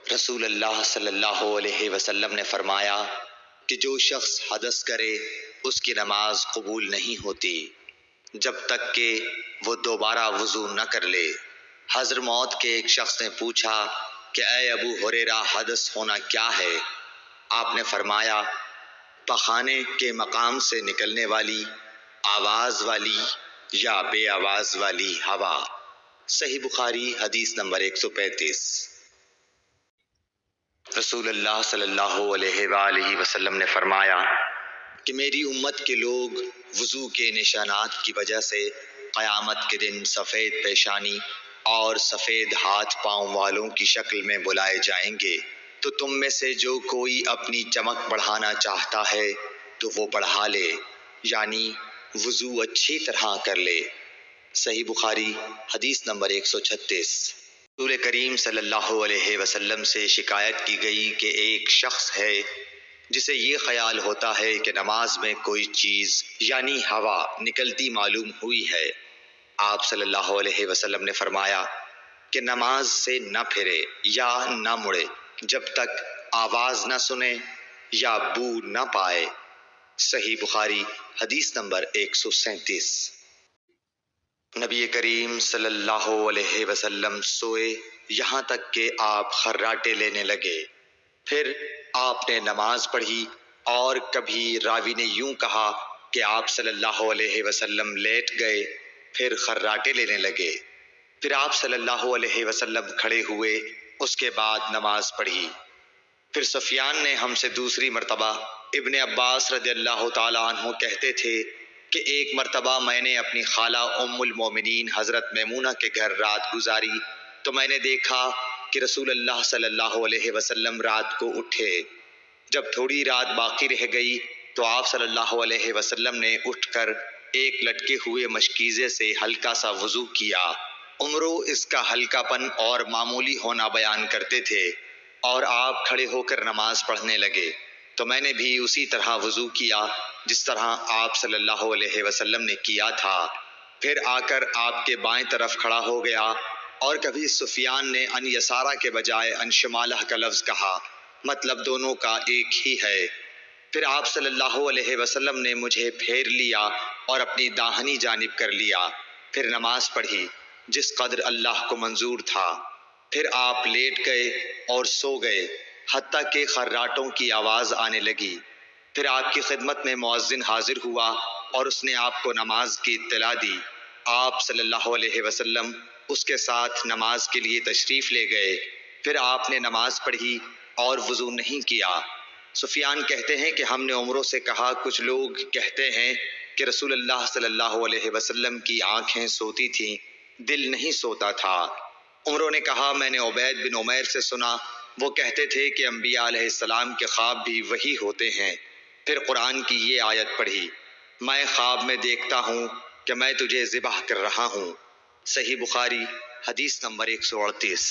رسول اللہ صلی اللہ علیہ وسلم نے فرمایا کہ جو شخص حدث کرے اس کی نماز قبول نہیں ہوتی جب تک کہ وہ دوبارہ وضو نہ کر لے۔ حضر موت کے ایک شخص نے پوچھا کہ اے ابو ہریرہ، حدث ہونا کیا ہے؟ آپ نے فرمایا پخانے کے مقام سے نکلنے والی آواز والی یا بے آواز والی ہوا۔ صحیح بخاری حدیث نمبر 135۔ رسول اللہ صلی اللہ علیہ وآلہ وسلم نے فرمایا کہ میری امت کے لوگ وضو کے نشانات کی وجہ سے قیامت کے دن سفید پیشانی اور سفید ہاتھ پاؤں والوں کی شکل میں بلائے جائیں گے، تو تم میں سے جو کوئی اپنی چمک بڑھانا چاہتا ہے تو وہ بڑھا لے، یعنی وضو اچھی طرح کر لے۔ صحیح بخاری حدیث نمبر 136۔ رسول کریم صلی اللہ علیہ وسلم سے شکایت کی گئی کہ ایک شخص ہے جسے یہ خیال ہوتا ہے کہ نماز میں کوئی چیز یعنی ہوا نکلتی معلوم ہوئی ہے۔ آپ صلی اللہ علیہ وسلم نے فرمایا کہ نماز سے نہ پھرے یا نہ مڑے جب تک آواز نہ سنے یا بو نہ پائے۔ صحیح بخاری حدیث نمبر 137۔ نبی کریم صلی اللہ علیہ وسلم سوئے یہاں تک کہ آپ خراٹے لینے لگے، پھر آپ نے نماز پڑھی، اور کبھی راوی نے یوں کہا کہ آپ صلی اللہ علیہ وسلم لیٹ گئے پھر خراٹے لینے لگے، پھر آپ صلی اللہ علیہ وسلم کھڑے ہوئے، اس کے بعد نماز پڑھی۔ پھر سفیان نے ہم سے دوسری مرتبہ، ابن عباس رضی اللہ تعالیٰ عنہ کہتے تھے کہ ایک مرتبہ میں نے اپنی خالہ ام المومنین حضرت میمونہ کے گھر رات گزاری تو میں نے دیکھا کہ رسول اللہ صلی اللہ علیہ وسلم رات کو اٹھے۔ جب تھوڑی رات باقی رہ گئی تو آپ صلی اللہ علیہ وسلم نے اٹھ کر ایک لٹکے ہوئے مشکیزے سے ہلکا سا وضو کیا۔ عمرو اس کا ہلکا پن اور معمولی ہونا بیان کرتے تھے، اور آپ کھڑے ہو کر نماز پڑھنے لگے تو میں نے بھی اسی طرح وضو کیا جس طرح آپ صلی اللہ علیہ وسلم نے کیا تھا، پھر آ کر آپ کے بائیں طرف کھڑا ہو گیا۔ اور کبھی سفیان نے ان یسارہ کے بجائے ان شمالہ کا لفظ کہا، مطلب دونوں کا ایک ہی ہے۔ پھر آپ صلی اللہ علیہ وسلم نے مجھے پھیر لیا اور اپنی داہنی جانب کر لیا، پھر نماز پڑھی جس قدر اللہ کو منظور تھا، پھر آپ لیٹ گئے اور سو گئے حتیٰ کہ خراٹوں کی آواز آنے لگی۔ پھر آپ کی خدمت میں مؤذن حاضر ہوا اور اس نے آپ کو نماز کی اطلاع دی۔ آپ صلی اللہ علیہ وسلم اس کے ساتھ نماز کے لیے تشریف لے گئے، پھر آپ نے نماز پڑھی اور وضو نہیں کیا۔ سفیان کہتے ہیں کہ ہم نے عمروں سے کہا کچھ لوگ کہتے ہیں کہ رسول اللہ صلی اللہ علیہ وسلم کی آنکھیں سوتی تھیں، دل نہیں سوتا تھا۔ عمروں نے کہا میں نے عبید بن عمیر سے سنا، وہ کہتے تھے کہ انبیاء علیہ السلام کے خواب بھی وہی ہوتے ہیں۔ پھر قرآن کی یہ آیت پڑھی، میں خواب میں دیکھتا ہوں کہ میں تجھے ذبح کر رہا ہوں۔ صحیح بخاری حدیث نمبر 138۔